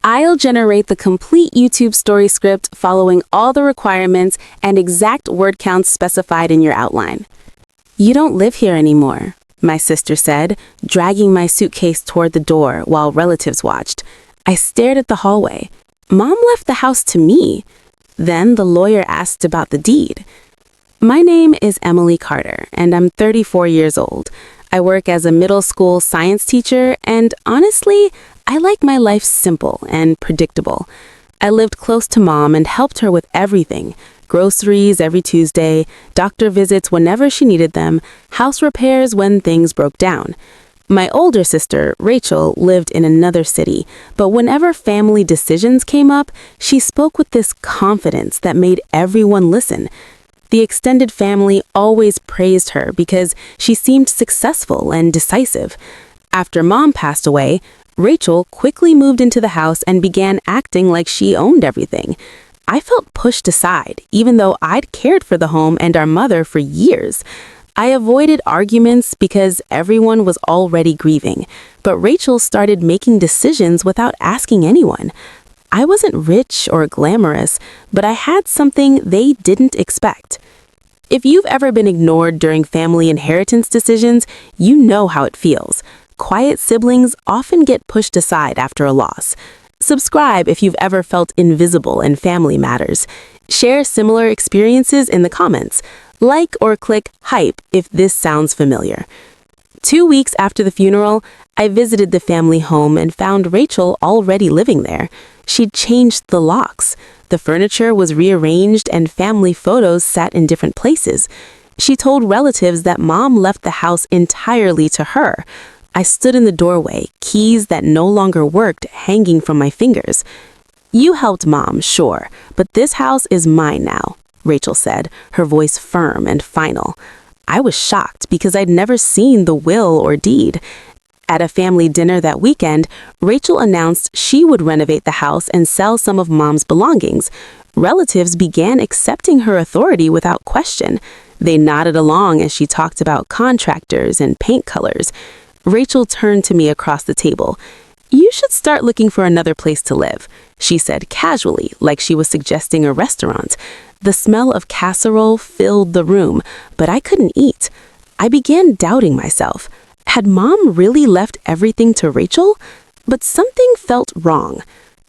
I'll generate the complete YouTube story script following all the requirements and exact word counts specified in your outline. You don't live here anymore, my sister said, dragging my suitcase toward the door while relatives watched. I stared at the hallway. Mom left the house to me. Then the lawyer asked about the deed. My name is Emily Carter, and I'm 34 years old. I work as a middle school science teacher, and honestly, I like my life simple and predictable. I lived close to Mom and helped her with everything. Groceries every Tuesday, doctor visits whenever she needed them, house repairs when things broke down. My older sister, Rachel, lived in another city, but whenever family decisions came up, she spoke with this confidence that made everyone listen. The extended family always praised her because she seemed successful and decisive. After Mom passed away, Rachel quickly moved into the house and began acting like she owned everything. I felt pushed aside, even though I'd cared for the home and our mother for years. I avoided arguments because everyone was already grieving, but Rachel started making decisions without asking anyone. I wasn't rich or glamorous, but I had something they didn't expect. If you've ever been ignored during family inheritance decisions, you know how it feels. Quiet siblings often get pushed aside after a loss. Subscribe if you've ever felt invisible in family matters. Share similar experiences in the comments. Like or click hype if this sounds familiar. 2 weeks after the funeral, I visited the family home and found Rachel already living there. She'd changed the locks. The furniture was rearranged and family photos sat in different places. She told relatives that Mom left the house entirely to her. I stood in the doorway, keys that no longer worked hanging from my fingers. You helped Mom, sure, but this house is mine now, Rachel said, her voice firm and final. I was shocked because I'd never seen the will or deed. At a family dinner that weekend, Rachel announced she would renovate the house and sell some of Mom's belongings. Relatives began accepting her authority without question. They nodded along as she talked about contractors and paint colors. Rachel turned to me across the table. You should start looking for another place to live, she said casually, like she was suggesting a restaurant. The smell of casserole filled the room, but I couldn't eat. I began doubting myself. Had Mom really left everything to Rachel? But something felt wrong.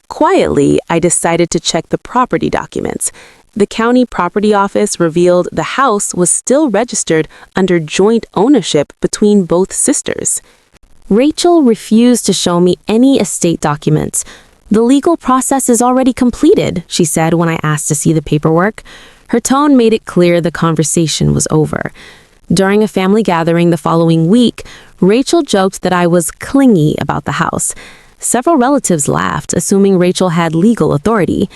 Quietly, I decided to check the property documents. The county property office revealed the house was still registered under joint ownership between both sisters. Rachel refused to show me any estate documents. The legal process is already completed, she said when I asked to see the paperwork. Her tone made it clear the conversation was over. During a family gathering the following week, Rachel joked that I was clingy about the house. Several relatives laughed, assuming Rachel had legal authority.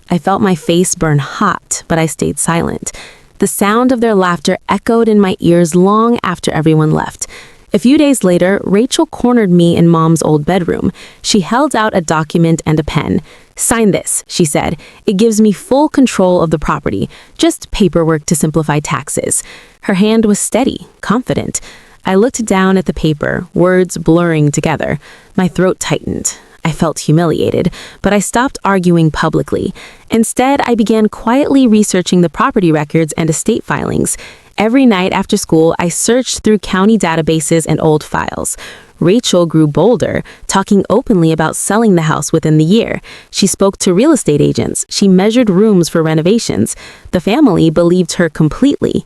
I felt my face burn hot, but I stayed silent. The sound of their laughter echoed in my ears long after everyone left. A few days later, Rachel cornered me in Mom's old bedroom. She held out a document and a pen. "Sign this," she said. "It gives me full control of the property. Just paperwork to simplify taxes." Her hand was steady, confident. I looked down at the paper, words blurring together. My throat tightened. I felt humiliated, but I stopped arguing publicly. Instead, I began quietly researching the property records and estate filings. Every night after school, I searched through county databases and old files. Rachel grew bolder, talking openly about selling the house within the year. She spoke to real estate agents. She measured rooms for renovations. The family believed her completely.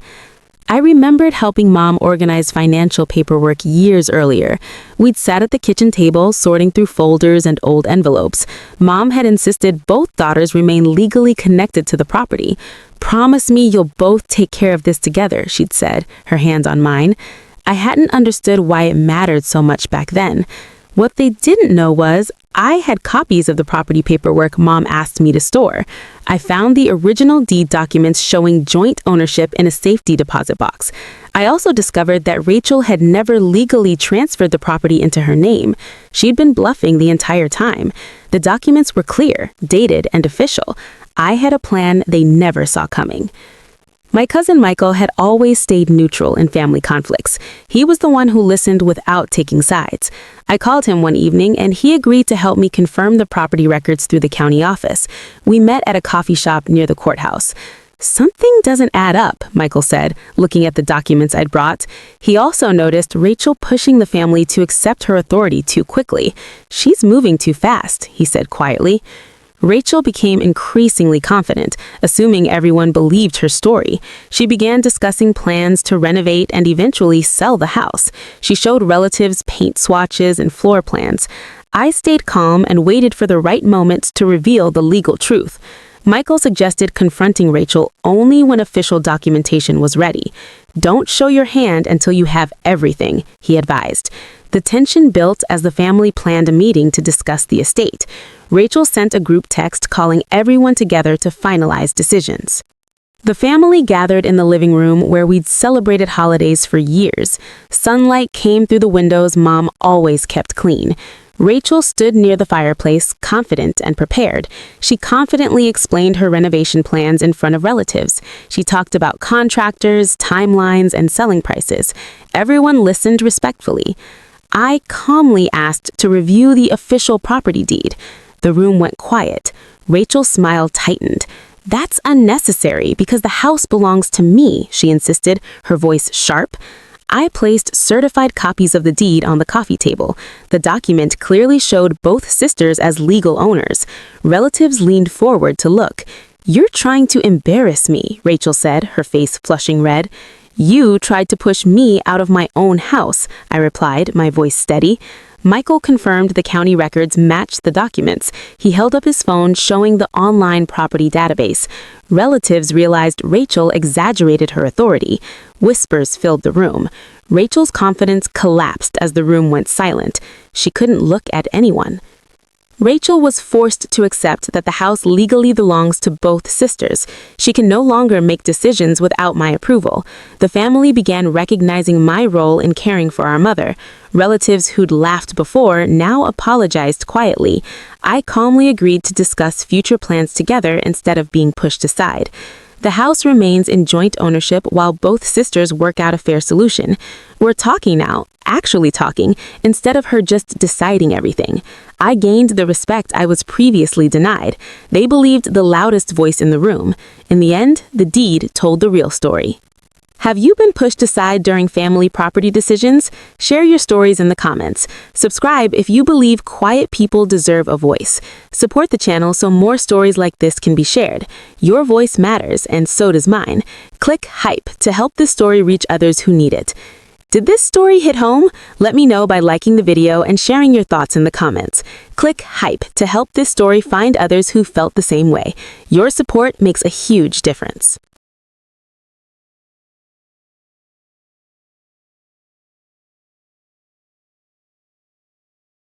I remembered helping Mom organize financial paperwork years earlier. We'd sat at the kitchen table, sorting through folders and old envelopes. Mom had insisted both daughters remain legally connected to the property. "Promise me you'll both take care of this together," she'd said, her hand on mine. I hadn't understood why it mattered so much back then. What they didn't know was I had copies of the property paperwork Mom asked me to store. I found the original deed documents showing joint ownership in a safety deposit box. I also discovered that Rachel had never legally transferred the property into her name. She'd been bluffing the entire time. The documents were clear, dated, and official. I had a plan they never saw coming. My cousin Michael had always stayed neutral in family conflicts. He was the one who listened without taking sides. I called him one evening and he agreed to help me confirm the property records through the county office. We met at a coffee shop near the courthouse. "Something doesn't add up," Michael said, looking at the documents I'd brought. He also noticed Rachel pushing the family to accept her authority too quickly. "She's moving too fast," he said quietly. Rachel became increasingly confident, assuming everyone believed her story. She began discussing plans to renovate and eventually sell the house. She showed relatives paint swatches and floor plans. I stayed calm and waited for the right moment to reveal the legal truth. Michael suggested confronting Rachel only when official documentation was ready. "Don't show your hand until you have everything," he advised. The tension built as the family planned a meeting to discuss the estate. Rachel sent a group text calling everyone together to finalize decisions. The family gathered in the living room where we'd celebrated holidays for years. Sunlight came through the windows Mom always kept clean. Rachel stood near the fireplace, confident and prepared. She confidently explained her renovation plans in front of relatives. She talked about contractors, timelines, and selling prices. Everyone listened respectfully. I calmly asked to review the official property deed. The room went quiet. Rachel's smile tightened. "That's unnecessary because the house belongs to me," she insisted, her voice sharp. I placed certified copies of the deed on the coffee table. The document clearly showed both sisters as legal owners. Relatives leaned forward to look. "You're trying to embarrass me," Rachel said, her face flushing red. "You tried to push me out of my own house," I replied, my voice steady. Michael confirmed the county records matched the documents. He held up his phone, showing the online property database. Relatives realized Rachel exaggerated her authority. Whispers filled the room. Rachel's confidence collapsed as the room went silent. She couldn't look at anyone. Rachel was forced to accept that the house legally belongs to both sisters. She can no longer make decisions without my approval. The family began recognizing my role in caring for our mother. Relatives who'd laughed before now apologized quietly. I calmly agreed to discuss future plans together instead of being pushed aside. The house remains in joint ownership while both sisters work out a fair solution. We're talking now, actually talking, instead of her just deciding everything. I gained the respect I was previously denied. They believed the loudest voice in the room. In the end, the deed told the real story. Have you been pushed aside during family property decisions? Share your stories in the comments. Subscribe if you believe quiet people deserve a voice. Support the channel so more stories like this can be shared. Your voice matters, and so does mine. Click Hype to help this story reach others who need it. Did this story hit home? Let me know by liking the video and sharing your thoughts in the comments. Click Hype to help this story find others who felt the same way. Your support makes a huge difference.